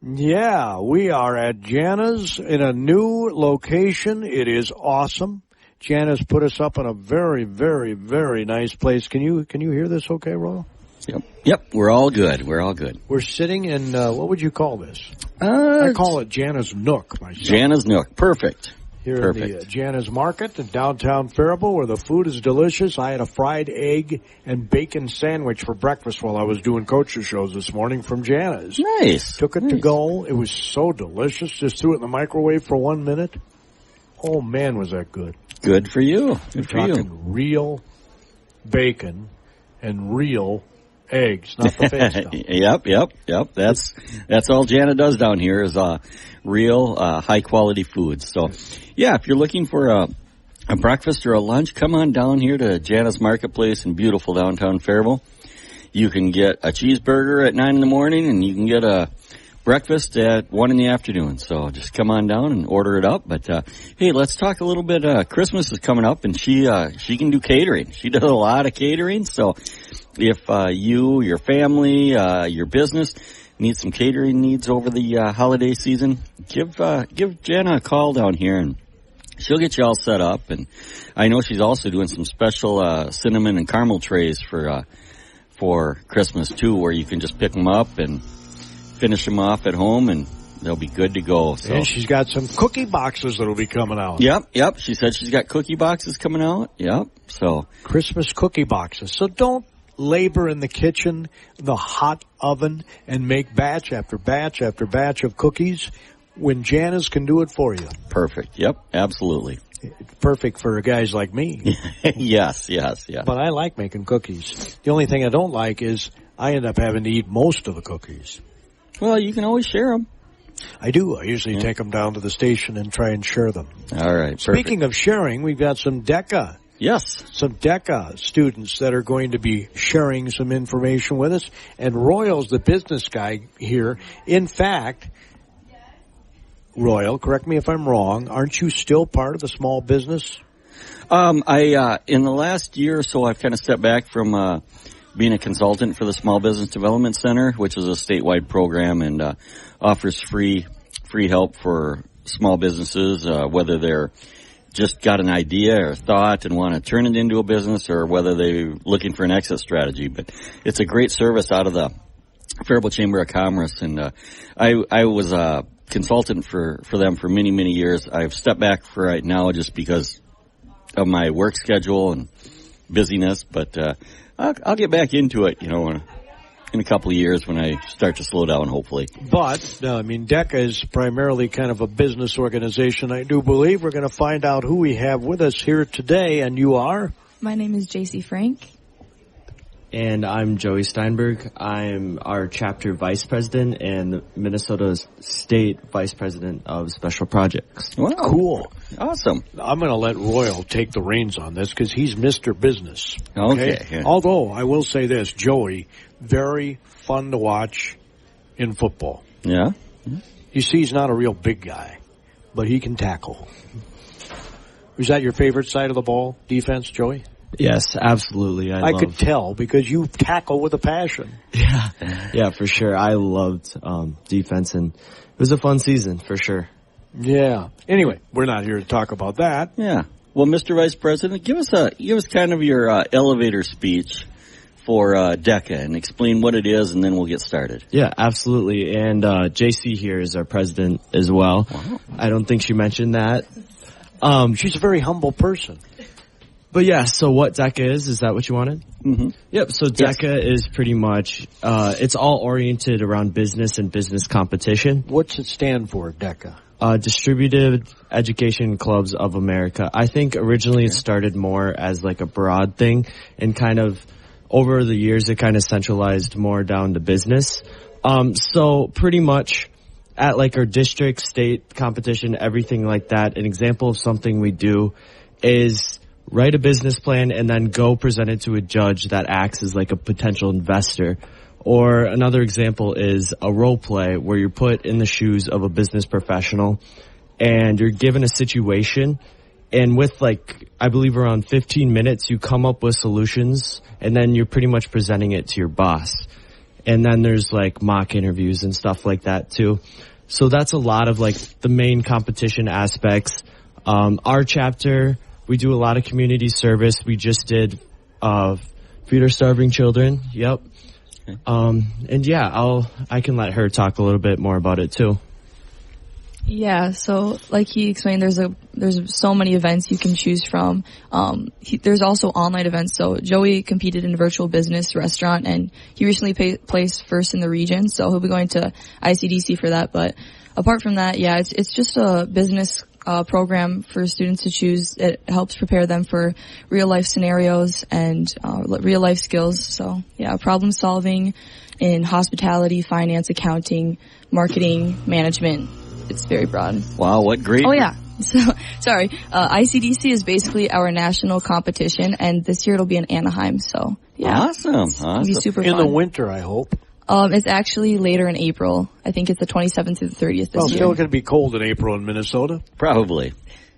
Yeah, we are at Jana's in a new location. It is awesome. Jana's put us up in a very, very, very nice place. Can you hear this okay, Royal? Yep, we're all good. We're sitting in, what would you call this? I call it Jana's Nook myself. Jana's Nook, perfect. Here in the Jana's Market in downtown Faribault, where the food is delicious. I had a fried egg and bacon sandwich for breakfast while I was doing coaches shows this morning from Jana's. Nice. Took it to go. It was so delicious. Just threw it in the microwave for 1 minute. Oh, man, was that good. Good for you. Good for you. Talking real bacon and real eggs, not the fake stuff. Yep. That's all Jana does down here is real high quality foods. So, yeah, if you're looking for a breakfast or a lunch, come on down here to Jana's Marketplace in beautiful downtown Faribault. You can get a cheeseburger at 9 in the morning, and you can get a breakfast at 1 in the afternoon. So just come on down and order it up. But hey, let's talk a little bit. Christmas is coming up, and she can do catering. She does a lot of catering. So if you, your family, your business need some catering needs over the holiday season, give Jana a call down here, and she'll get you all set up. And I know she's also doing some special cinnamon and caramel trays for Christmas too, where you can just pick them up and finish them off at home, and they'll be good to go. So. And she's got some cookie boxes that'll be coming out. Yep. She said she's got cookie boxes coming out. Yep. So Christmas cookie boxes. So don't labor in the kitchen, the hot oven, and make batch after batch after batch of cookies when Jana's can do it for you. Perfect. Yep. Absolutely. Perfect for guys like me. Yes. But I like making cookies. The only thing I don't like is I end up having to eat most of the cookies. Well, you can always share them. I do. I usually take them down to the station and try and share them. All right. Speaking of sharing, we've got some DECA. Yes. Some DECA students that are going to be sharing some information with us. And Royal's the business guy here. In fact, Royal, correct me if I'm wrong, aren't you still part of the small business? In the last year or so, I've kind of stepped back from being a consultant for the Small Business Development Center, which is a statewide program and offers free help for small businesses, whether they're just got an idea or thought and want to turn it into a business, or whether they're looking for an exit strategy. But it's a great service out of the Faribault Chamber of Commerce, and I was a consultant for them for many, many years. I've stepped back for right now just because of my work schedule and busyness, but I'll get back into it, in a couple of years when I start to slow down, hopefully. But, DECA is primarily kind of a business organization. I do believe we're going to find out who we have with us here today, and you are? My name is JC Frank. And I'm Joey Steinberg. I'm our chapter vice president and the Minnesota State vice president of special projects. Wow. Cool. Awesome. I'm going to let Royal take the reins on this because he's Mr. Business. Okay. Yeah. Although, I will say this, Joey, very fun to watch in football. Yeah. You see, he's not a real big guy, but he can tackle. Is that your favorite side of the ball, defense, Joey? Yes, absolutely. I could tell because you tackle with a passion. Yeah, for sure. I loved defense, and it was a fun season for sure. Yeah. Anyway, we're not here to talk about that. Yeah. Well, Mr. Vice President, give us kind of your elevator speech for DECA and explain what it is, and then we'll get started. Yeah, absolutely. And JC here is our president as well. Wow. I don't think she mentioned that. She's a very humble person. But yeah, so what DECA is that what you wanted? Mm-hmm. Yep, so DECA is pretty much, it's all oriented around business and business competition. What's it stand for, DECA? Distributed Education Clubs of America. I think originally it started more as like a broad thing, and kind of over the years it kind of centralized more down to business. So pretty much at like our district, state competition, everything like that, an example of something we do is write a business plan and then go present it to a judge that acts as like a potential investor. Or another example is a role play where you're put in the shoes of a business professional and you're given a situation, and with like, I believe around 15 minutes, you come up with solutions, and then you're pretty much presenting it to your boss. And then there's like mock interviews and stuff like that too. So that's a lot of like the main competition aspects. Our chapter, we do a lot of community service. We just did feed our starving children. Yep. Okay. And yeah, I can let her talk a little bit more about it too. Yeah, so like he explained, there's so many events you can choose from. There's also online events. So Joey competed in a virtual business restaurant, and he recently placed first in the region. So he'll be going to ICDC for that. But apart from that, yeah, it's just a business program for students to choose. It helps prepare them for real life scenarios and real life skills. So yeah, problem solving in hospitality, finance, accounting, marketing, management. It's very broad. Wow, what great. Oh yeah. So, sorry. ICDC is basically our national competition, and this year it'll be in Anaheim. So yeah. Awesome. It'll be super in fun. the winter, I hope. It's actually later in April. I think it's the 27th through the 30th this year. Well, still going to be cold in April in Minnesota. Probably.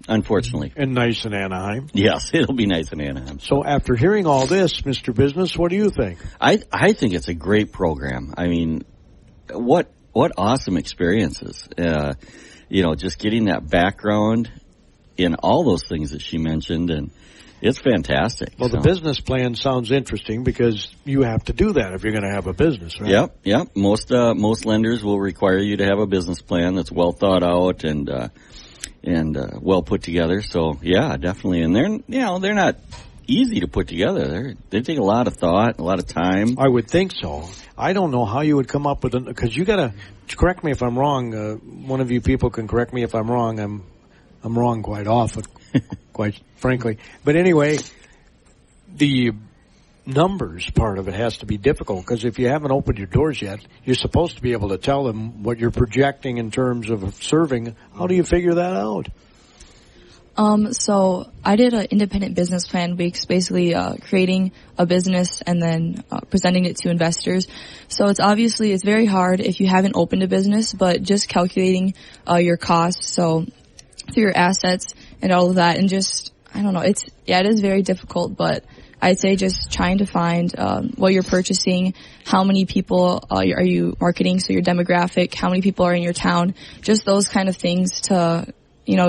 Unfortunately. And nice in Anaheim. Yes, it'll be nice in Anaheim. So after hearing all this, Mr. Business, what do you think? I think it's a great program. I mean, what awesome experiences. Just getting that background in all those things that she mentioned, and it's fantastic. Well, the business plan sounds interesting because you have to do that if you're going to have a business, right? Yep. Most lenders will require you to have a business plan that's well thought out and well put together. So yeah, definitely. And they're not easy to put together. They take a lot of thought, a lot of time. I would think so. I don't know how you would come up with it, because you got to correct me if I'm wrong. One of you people can correct me if I'm wrong. I'm wrong quite often, quite frankly. But anyway, the numbers part of it has to be difficult, because if you haven't opened your doors yet, you're supposed to be able to tell them what you're projecting in terms of serving. How do you figure that out? So I did an independent business plan weeks, basically creating a business and then presenting it to investors. So it's very hard if you haven't opened a business, but just calculating your costs, so through your assets and all of that, and just, I don't know, it is very difficult, but I'd say just trying to find what you're purchasing, how many people are you marketing, so your demographic, how many people are in your town, just those kind of things to,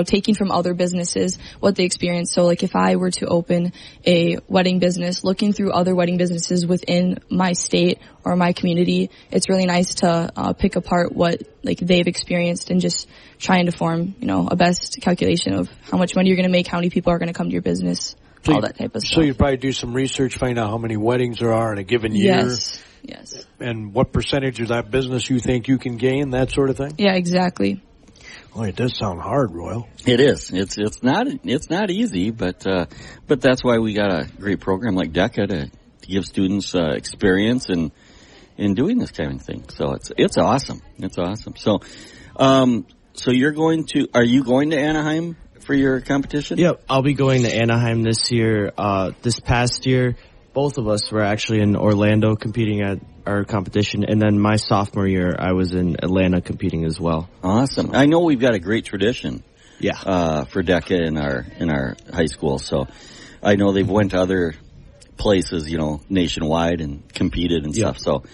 taking from other businesses, what they experience. So like if I were to open a wedding business, looking through other wedding businesses within my state or my community, it's really nice to pick apart what like they've experienced and just trying to form, a best calculation of how much money you're going to make, how many people are going to come to your business, all that type of stuff. So you'd probably do some research, find out how many weddings there are in a given year. Yes. And what percentage of that business you think you can gain, that sort of thing? Yeah, exactly. Well, it does sound hard, Royal. It is. It's not easy, but that's why we got a great program like DECA to give students experience in doing this kind of thing. So it's awesome. It's awesome. So are you going to Anaheim for your competition? Yep, I'll be going to Anaheim this year. This past year, both of us were actually in Orlando competing at our competition, and then my sophomore year, I was in Atlanta competing as well. Awesome. I know we've got a great tradition. Yeah. For DECA in our high school. So I know they've went to other places, nationwide and competed and stuff. So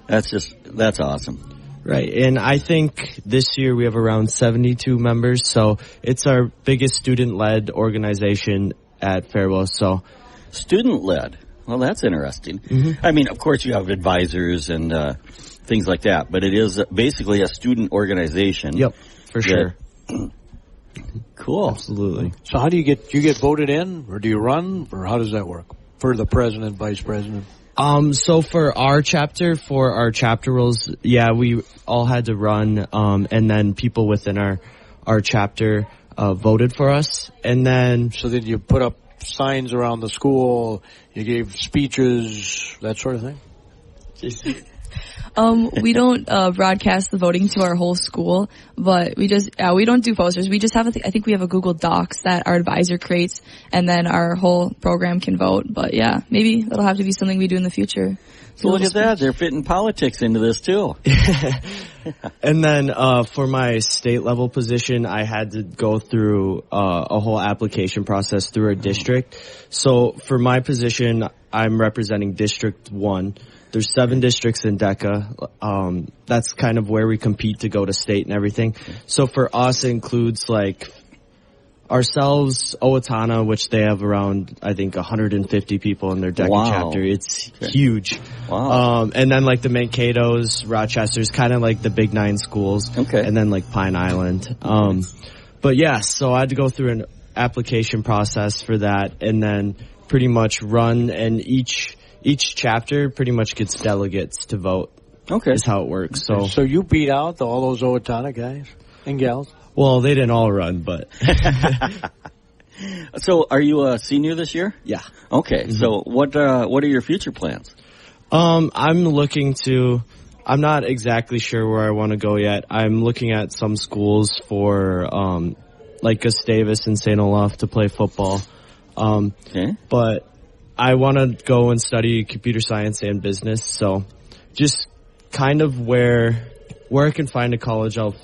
that's awesome. Right. And I think this year we have around 72 members. So it's our biggest student-led organization at Faribault. So student-led. Well, that's interesting. Mm-hmm. I mean, of course you have advisors and things like that, but it is basically a student organization. Yep, for sure. Cool. Absolutely. So how do you get voted in, or do you run, or how does that work for the president, vice president? So for our chapter roles, we all had to run, and then people within our chapter voted for us, and then so then you put up signs around the school, you gave speeches, that sort of thing? We don't broadcast the voting to our whole school, but we don't do posters. We just have I think we have a Google Docs that our advisor creates, and then our whole program can vote. But yeah, maybe that'll have to be something we do in the future. So look at that. They're fitting politics into this too. And then for my state level position, I had to go through a whole application process through our district. So for my position, I'm representing District 1. there's 7 districts in DECA. That's kind of where we compete to go to state and everything. So for us, it includes like ourselves, Owatonna, which they have around, I think, 150 people in their DECA chapter. It's huge. Wow. And then like the Mankato's, Rochester's, kind of like the Big 9 schools. Okay. And then like Pine Island. But yeah, so I had to go through an application process for that, and then pretty much run, and each chapter pretty much gets delegates to vote. Okay. Is how it works. So you beat out all those Owatonna guys and gals? Well, they didn't all run, but. So are you a senior this year? Yeah. Okay. So what are your future plans? I'm not exactly sure where I want to go yet. I'm looking at some schools for, like Gustavus and St. Olaf to play football. Okay. But I want to go and study computer science and business. So just kind of where I can find a college I'll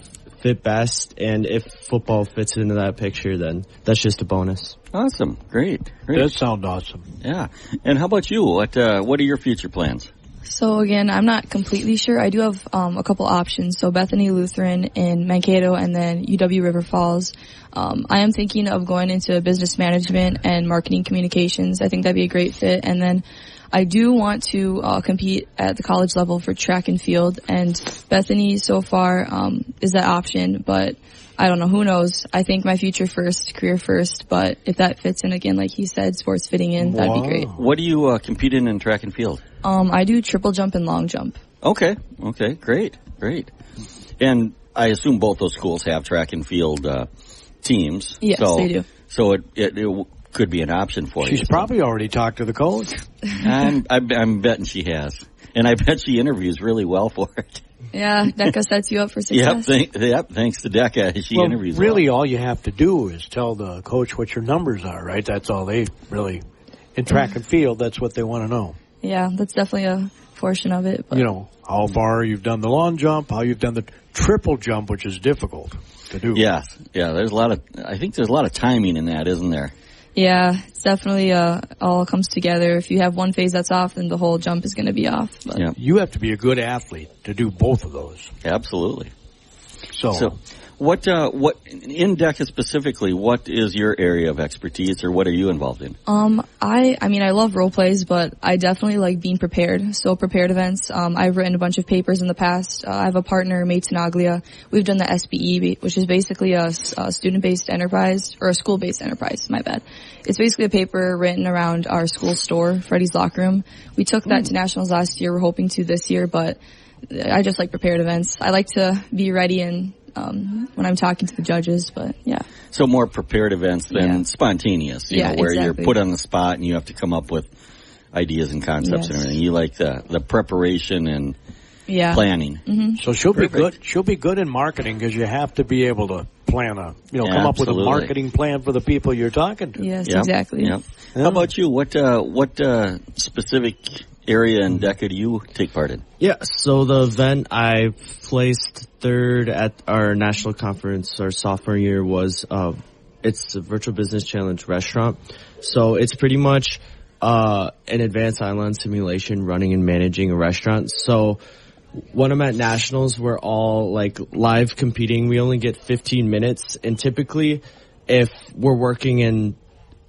fit best, and if football fits into that picture, then that's just a bonus. Awesome. Great. That sounds awesome. Yeah. And how about you? What are your future plans? So again, I'm not completely sure. I do have a couple options. So Bethany Lutheran in Mankato, and then UW River Falls. I am thinking of going into business management and marketing communications. I think that'd be a great fit. And then I do want to compete at the college level for track and field, and Bethany so far is that option, but I don't know, who knows. I think my future first, career first, but if that fits in, again, like he said, sports fitting in, that'd be great. What do you compete in track and field? I do triple jump and long jump. Okay, great. And I assume both those schools have track and field teams. Yes, they do. So it could be an option for you. She's probably already talked to the coach. I'm betting she has. And I bet she interviews really well for it. Yeah, DECA sets you up for success. Yep, thanks to DECA. She interviews really well. all you have to do is tell the coach what your numbers are, right? That's all they really, in track and field, that's what they want to know. Yeah, that's definitely a portion of it. But. You know, how far you've done the long jump, how you've done the triple jump, which is difficult to do. Yes. Yeah, I think there's a lot of timing in that, isn't there? Yeah, it's definitely all comes together. If you have one phase that's off, then the whole jump is going to be off. But. Yeah. You have to be a good athlete to do both of those. Absolutely. So what in DECA specifically, what is your area of expertise, or what are you involved in? I mean, I love role plays, but I definitely like being prepared. So prepared events. I've written a bunch of papers in the past. I have a partner, Mate Tenaglia. We've done the SBE, which is basically a student-based enterprise, or a school-based enterprise, my bad. It's basically a paper written around our school store, Freddie's Locker Room. We took that to nationals last year. We're hoping to this year, but I just like prepared events. I like to be ready and when I'm talking to the judges, but yeah. So more prepared events than spontaneous, you know, where you're put on the spot and you have to come up with ideas and concepts and everything. You like the preparation and planning. Mm-hmm. So she'll be good. She'll be good in marketing because you have to be able to plan come up with a marketing plan for the people you're talking to. Yes, exactly. Yep. How about you? What specific area in DECA do you take part in? Yeah, so the event I placed third at our national conference our sophomore year was it's a virtual business challenge restaurant. So it's pretty much an advanced island simulation running and managing a restaurant. So when I'm at nationals, we're all like live competing. We only get 15 minutes, and typically if we're working and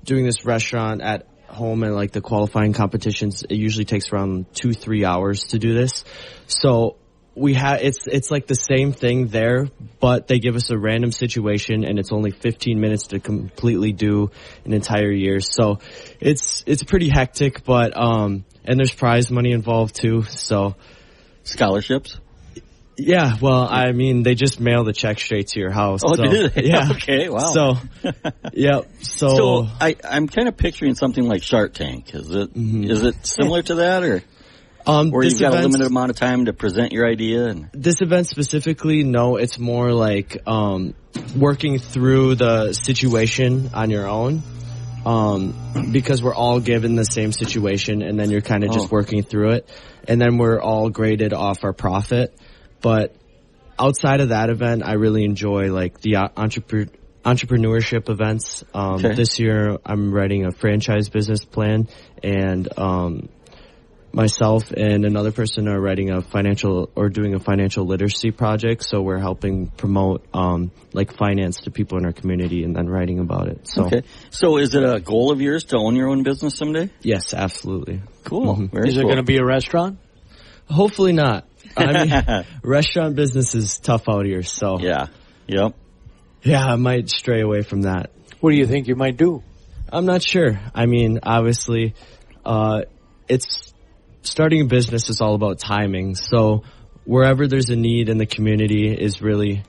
doing this restaurant at home and like the qualifying competitions, it usually takes around 2-3 hours to do this. So we have it's like the same thing there, but they give us a random situation and it's only 15 minutes to completely do an entire year. So it's pretty hectic, but and there's prize money involved too. So scholarships. Yeah, well, I mean, they just mail the check straight to your house. Oh, so, did they? Yeah. Okay, wow. So, yeah. So I'm kind of picturing something like Shark Tank. Is it similar to that, or you've got a limited amount of time to present your idea? And this event specifically, no, it's more like working through the situation on your own. Because we're all given the same situation, and then you're kind of just working through it, and then we're all graded off our profit. But outside of that event, I really enjoy like the entrepreneurship events. This year I'm writing a franchise business plan, and myself and another person are writing doing a financial literacy project. So we're helping promote like finance to people in our community and then writing about it. So, okay. So is it a goal of yours to own your own business someday? Yes, absolutely. Cool. Mm-hmm. Is it going to be a restaurant? Hopefully not. I mean, restaurant business is tough out here. So yeah. Yep. Yeah, I might stray away from that. What do you think you might do? I'm not sure. I mean, obviously, it's starting a business is all about timing. So wherever there's a need in the community is really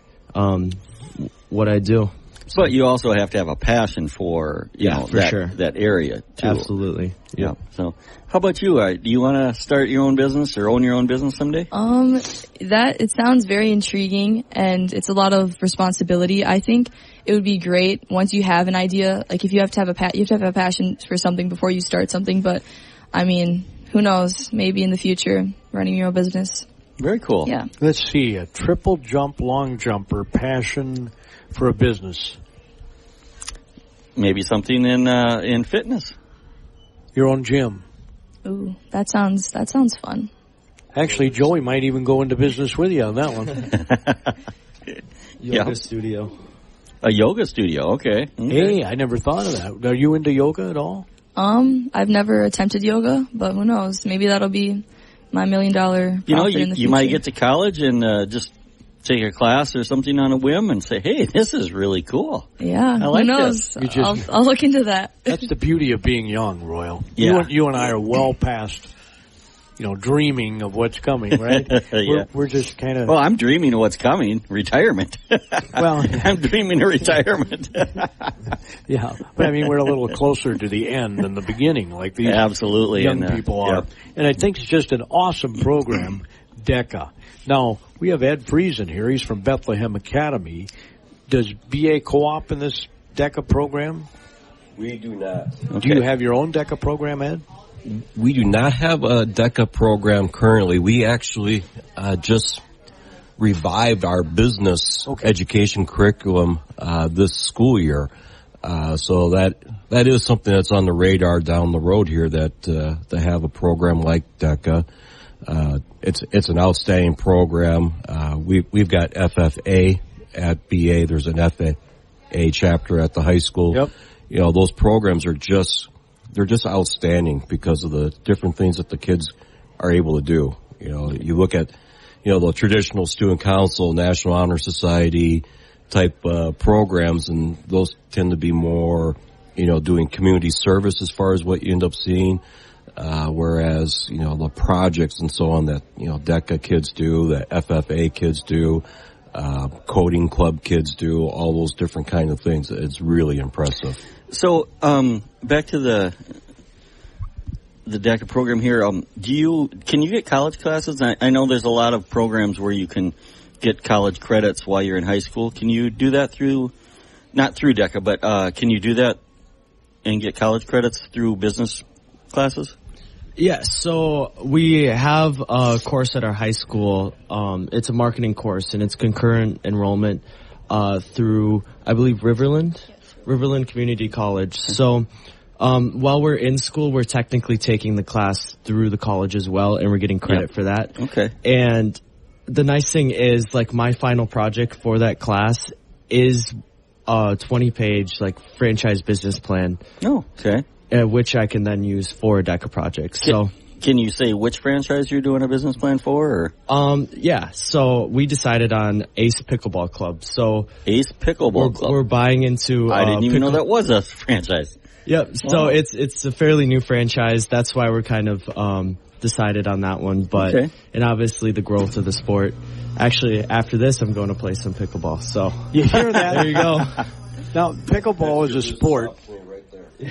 what I do. But you also have to have a passion for that area too. Absolutely. Yeah. So how about you? Do you want to start your own business or own your own business someday? It sounds very intriguing, and it's a lot of responsibility. I think it would be great once you have an idea. Like, if you have to have a passion for something before you start something. But I mean, who knows? Maybe in the future, running your own business. Very cool. Yeah. Let's see, a triple jump long jumper, passion for a business. Maybe something in fitness. Your own gym. Ooh, that sounds fun. Actually, Joey might even go into business with you on that one. Yoga studio. A yoga studio, okay. Hey, I never thought of that. Are you into yoga at all? I've never attempted yoga, but who knows? Maybe that'll be my $1 million profit in the future. You might get to college and just take a class or something on a whim and say, hey, this is really cool. Yeah, I like who knows? this. I'll look into that. That's the beauty of being young, Royal. Yeah. You and I are well past, dreaming of what's coming, right? Yeah. We're just kind of... Well, I'm dreaming of what's coming. Retirement. Well, I'm dreaming of retirement. Yeah, but I mean, we're a little closer to the end than the beginning, like these absolutely young people are. Yep. And I think it's just an awesome program, DECA. Now, we have Ed Friesen here. He's from Bethlehem Academy. Does BA co-op in this DECA program? We do not. Okay. Do you have your own DECA program, Ed? We do not have a DECA program currently. We actually just revived our business education curriculum this school year. So that is something that's on the radar down the road here, that to have a program like DECA. It's an outstanding program. We've got FFA at BA. There's an FFA chapter at the high school. Yep. Those programs are they're just outstanding because of the different things that the kids are able to do. You look at, the traditional student council, National Honor Society type programs, and those tend to be more, doing community service as far as what you end up seeing. Whereas, the projects and so on that, DECA kids do, that FFA kids do, coding club kids do, all those different kind of things. It's really impressive. So, back to the DECA program here. Can you get college classes? I know there's a lot of programs where you can get college credits while you're in high school. Can you do that not through DECA, but can you do that and get college credits through business classes? Yes, so we have a course at our high school. It's a marketing course, and it's concurrent enrollment through, I believe, Riverland Community College. So while we're in school, we're technically taking the class through the college as well, and we're getting credit for that. Okay. And the nice thing is, like, my final project for that class is a 20-page, franchise business plan. Oh, okay. Which I can then use for a DECA project. Can you say which franchise you're doing a business plan for? Or? Yeah. So we decided on Ace Pickleball Club. So Ace Pickleball Club. We're buying into. I didn't even know that was a franchise. Yep. So it's a fairly new franchise. That's why we're kind of decided on that one. But and obviously the growth of the sport. Actually, after this, I'm going to play some pickleball. So you hear that? There you go. Now, pickleball is a sport.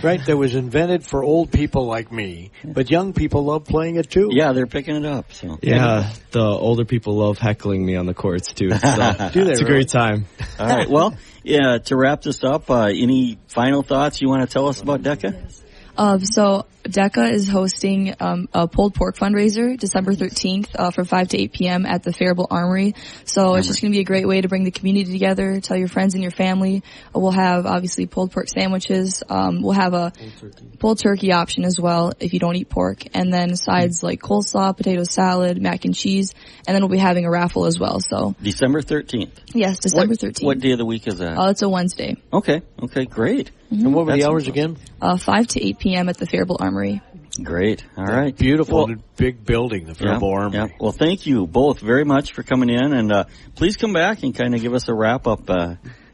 Right, that was invented for old people like me, but young people love playing it too. Yeah, they're picking it up. So. Yeah, the older people love heckling me on the courts too. So it's a great time. All right, well, to wrap this up, any final thoughts you want to tell us about DECA? So DECA is hosting a pulled pork fundraiser December 13th from 5 to 8 p.m. at the Faribault Armory. So it's just going to be a great way to bring the community together, tell your friends and your family. We'll have obviously pulled pork sandwiches. We'll have a pulled turkey option as well if you don't eat pork, and then sides like coleslaw, potato salad, mac and cheese, and then we'll be having a raffle as well. So December 13th. Yes, December 13th. What day of the week is that? It's a Wednesday. Okay, great. And what were the hours again? 5 to 8 p.m. at the Faribault Armory. Great. All right. Beautiful, big building, the Faribault Armory. Yeah. Well, thank you both very much for coming in, and please come back and kind of give us a wrap up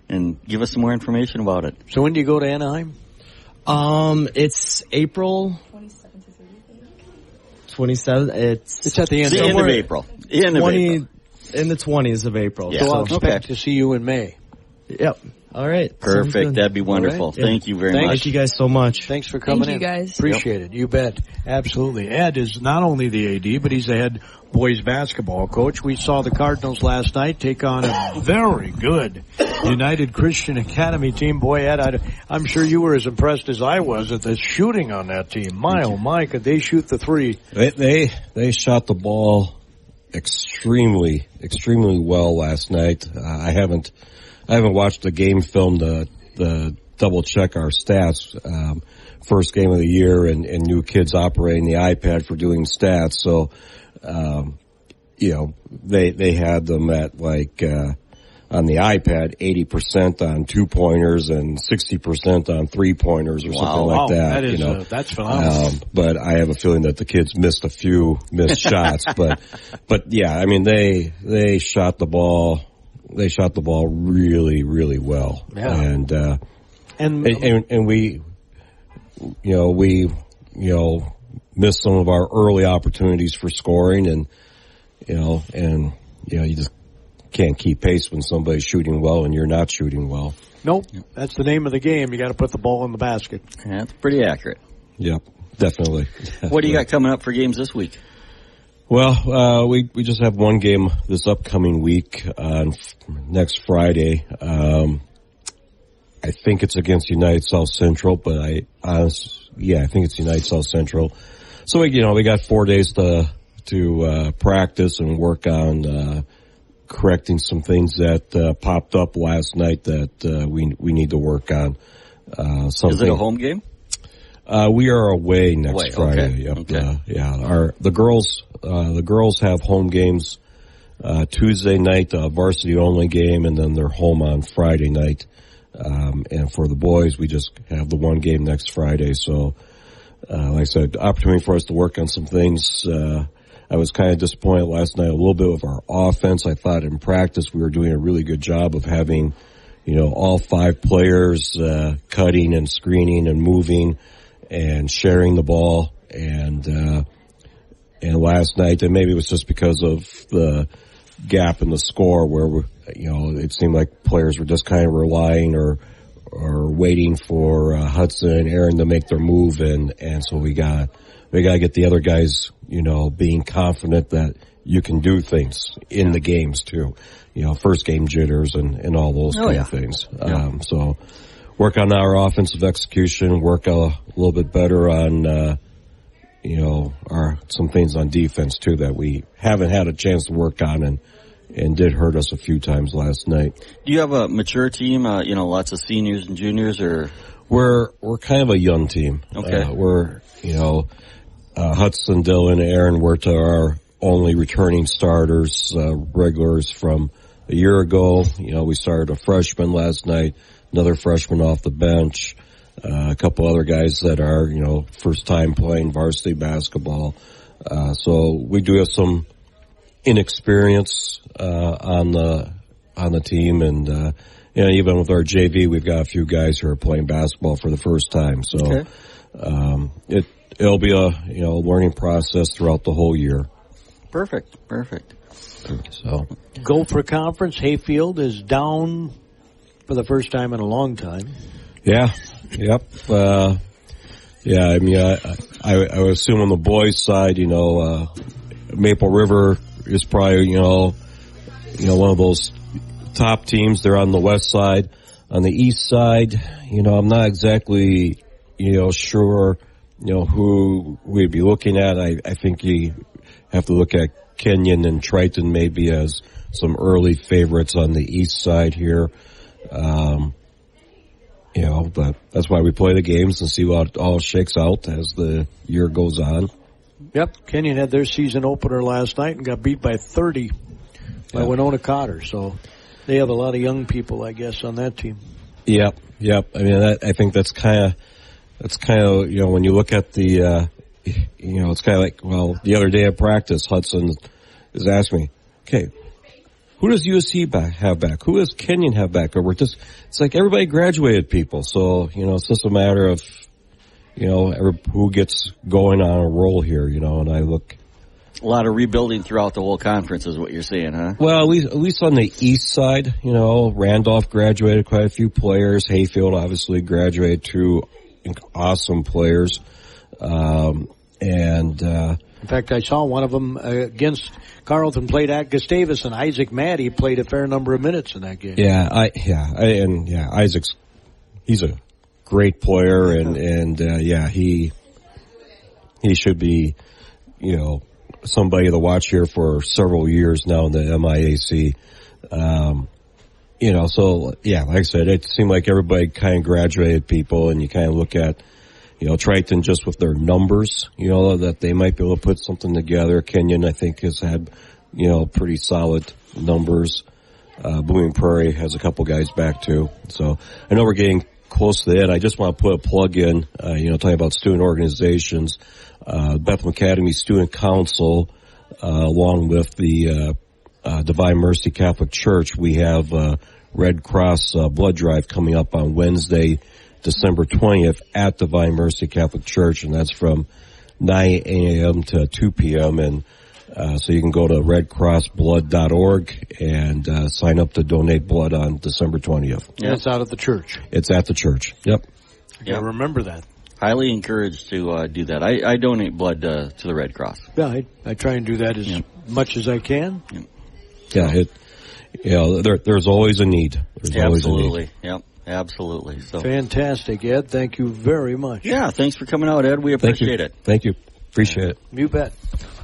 and give us some more information about it. So when do you go to Anaheim? It's April 27th. It's at the end, of April. In the 20s of April. Yeah. So I'll expect to see you in May. Yep. All right. Perfect. That'd be wonderful. Right. Thank you very much. Thank you guys so much. Thanks for coming Thank you, guys. Appreciate it. You bet. Absolutely. Ed is not only the AD, but he's the head boys basketball coach. We saw the Cardinals last night take on a very good United Christian Academy team. Boy, Ed, I'm sure you were as impressed as I was at the shooting on that team. My, oh my, could they shoot the three? They shot the ball extremely well last night. I haven't watched the game film to double check our stats. First game of the year and new kids operating the iPad for doing stats. So, they had them at like, on the iPad, 80% on 2-pointers and 60% on 3-pointers or something like that. That is, that's phenomenal. But I have a feeling that the kids missed a few missed shots. But yeah, I mean, they shot the ball. They shot the ball really, really well. Yeah. And we missed some of our early opportunities for scoring and you just can't keep pace when somebody's shooting well and you're not shooting well. Nope. That's the name of the game. You got to put the ball in the basket. That's pretty accurate. Yep, definitely. What do you got coming up for games this week? Well, we just have one game this upcoming week on next Friday. I think it's against United South Central, but I think it's United South Central. So we got 4 days to practice and work on correcting some things that popped up last night that we need to work on. Is it a home game? We are away next Friday. Okay. Yep. Okay. The girls have home games Tuesday night, varsity only game, and then they're home on Friday night. And for the boys, we just have the one game next Friday. So, like I said, opportunity for us to work on some things. I was kind of disappointed last night a little bit with our offense. I thought in practice we were doing a really good job of having, all 5 players, cutting and screening and moving and sharing the ball. And last night, and maybe it was just because of the gap in the score where, it seemed like players were just kind of relying or waiting for Hudson and Aaron to make their move. And so we got to get the other guys, being confident that you can do things in the games too. First game jitters and all those kind of things. So work on our offensive execution, work a little bit better on, some things on defense too that we haven't had a chance to work on and did hurt us a few times last night. Do you have a mature team, lots of seniors and juniors, or? We're kind of a young team. Okay. We're, Hudson, Dylan, Aaron were to our only returning starters, regulars from a year ago. We started a freshman last night, another freshman off the bench, a couple other guys that are, first time playing varsity basketball. So we do have some inexperience, on the team. And, even with our JV, we've got a few guys who are playing basketball for the first time. So, it'll be a, learning process throughout the whole year. Perfect. So, Gopher Conference, Hayfield is down for the first time in a long time. Yeah. Yep. I mean, I would assume on the boys' side, Maple River is probably, one of those top teams. They're on the west side. On the east side, I'm not exactly sure, who we'd be looking at. I think you have to look at Kenyon and Triton maybe as some early favorites on the east side here. But that's why we play the games and see what all shakes out as the year goes on. Yep, Kenyon had their season opener last night and got beat by 30 by Winona Cotter. So they have a lot of young people, I guess, on that team. Yep. I mean, I think that's kind of, when you look at the, it's kind of like, the other day at practice, Hudson is asking me, okay, who does USC have back? Who does Kenyon have back? It's like everybody graduated people. So, it's just a matter of, who gets going on a roll here, and I look. A lot of rebuilding throughout the whole conference is what you're saying, huh? Well, at least on the east side, Randolph graduated quite a few players. Hayfield obviously graduated 2 awesome players. In fact, I saw one of them against Carleton played at Gustavus, and Isaac Maddie played a fair number of minutes in that game. Isaac's, he's a great player, and he should be, somebody to watch here for several years now in the MIAC. Like I said, it seemed like everybody kind of graduated people, and you kind of look at, Triton just with their numbers, that they might be able to put something together. Kenyon, I think, has had, pretty solid numbers. Blooming Prairie has a couple guys back too. So I know we're getting close to the end. I just want to put a plug in, talking about student organizations. Bethlehem Academy Student Council, along with the Divine Mercy Catholic Church, we have Red Cross blood drive coming up on Wednesday, December 20th at Divine Mercy Catholic Church, and that's from 9 a.m. to 2 p.m. And so you can go to redcrossblood.org and sign up to donate blood on December 20th. Yeah, it's out at the church. It's at the church. Yep. Yeah, remember that. Highly encouraged to do that. I donate blood to the Red Cross. Yeah, I try and do that as much as I can. There's always a need. Absolutely. Yep. Absolutely. So fantastic, Ed. Thank you very much. Yeah, thanks for coming out, Ed. We appreciate it. Thank you. Appreciate it. You bet.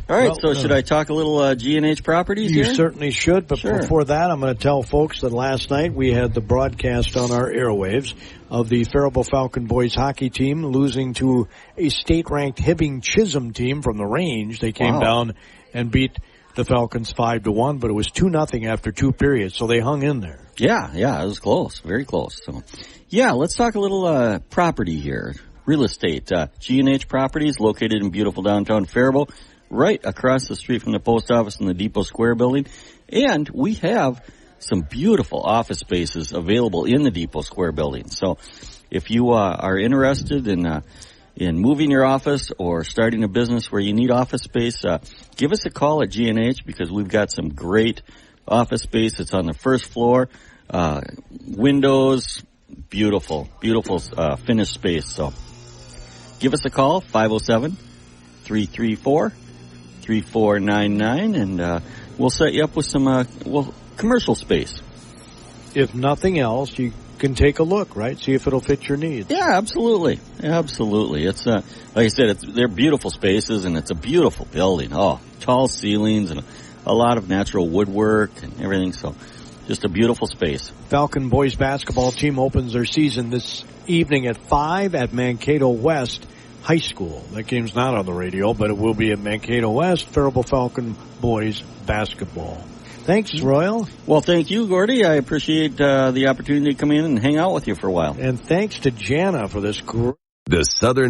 All right, so should I talk a little G&H properties here? You certainly should, but before that, I'm going to tell folks that last night we had the broadcast on our airwaves of the Faribault Falcon boys hockey team losing to a state-ranked Hibbing Chisholm team from the range. They came down and beat the Falcons 5-1, but it was 2-0 after 2 periods, so they hung in there. Yeah, it was close, very close. So, let's talk a little property here. Real estate. G&H Properties, located in beautiful downtown Faribault, right across the street from the post office in the Depot Square building. And we have some beautiful office spaces available in the Depot Square building. So if you are interested in moving your office or starting a business where you need office space, give us a call at G&H because we've got some great office space. It's on the first floor. Windows, beautiful finished space. So give us a call, 507-334-3499, and we'll set you up with some commercial space. If nothing else, you can take a look, right? See if it'll fit your needs. Yeah, absolutely. It's like I said, they're beautiful spaces, and it's a beautiful building. Oh, tall ceilings and a lot of natural woodwork and everything. So, just a beautiful space. Falcon boys basketball team opens their season this evening at 5 at Mankato West High School. That game's not on the radio, but it will be at Mankato West. Faribault Falcon boys basketball. Thanks, Royal. Well, thank you, Gordy. I appreciate the opportunity to come in and hang out with you for a while. And thanks to Jana for this great... The Southern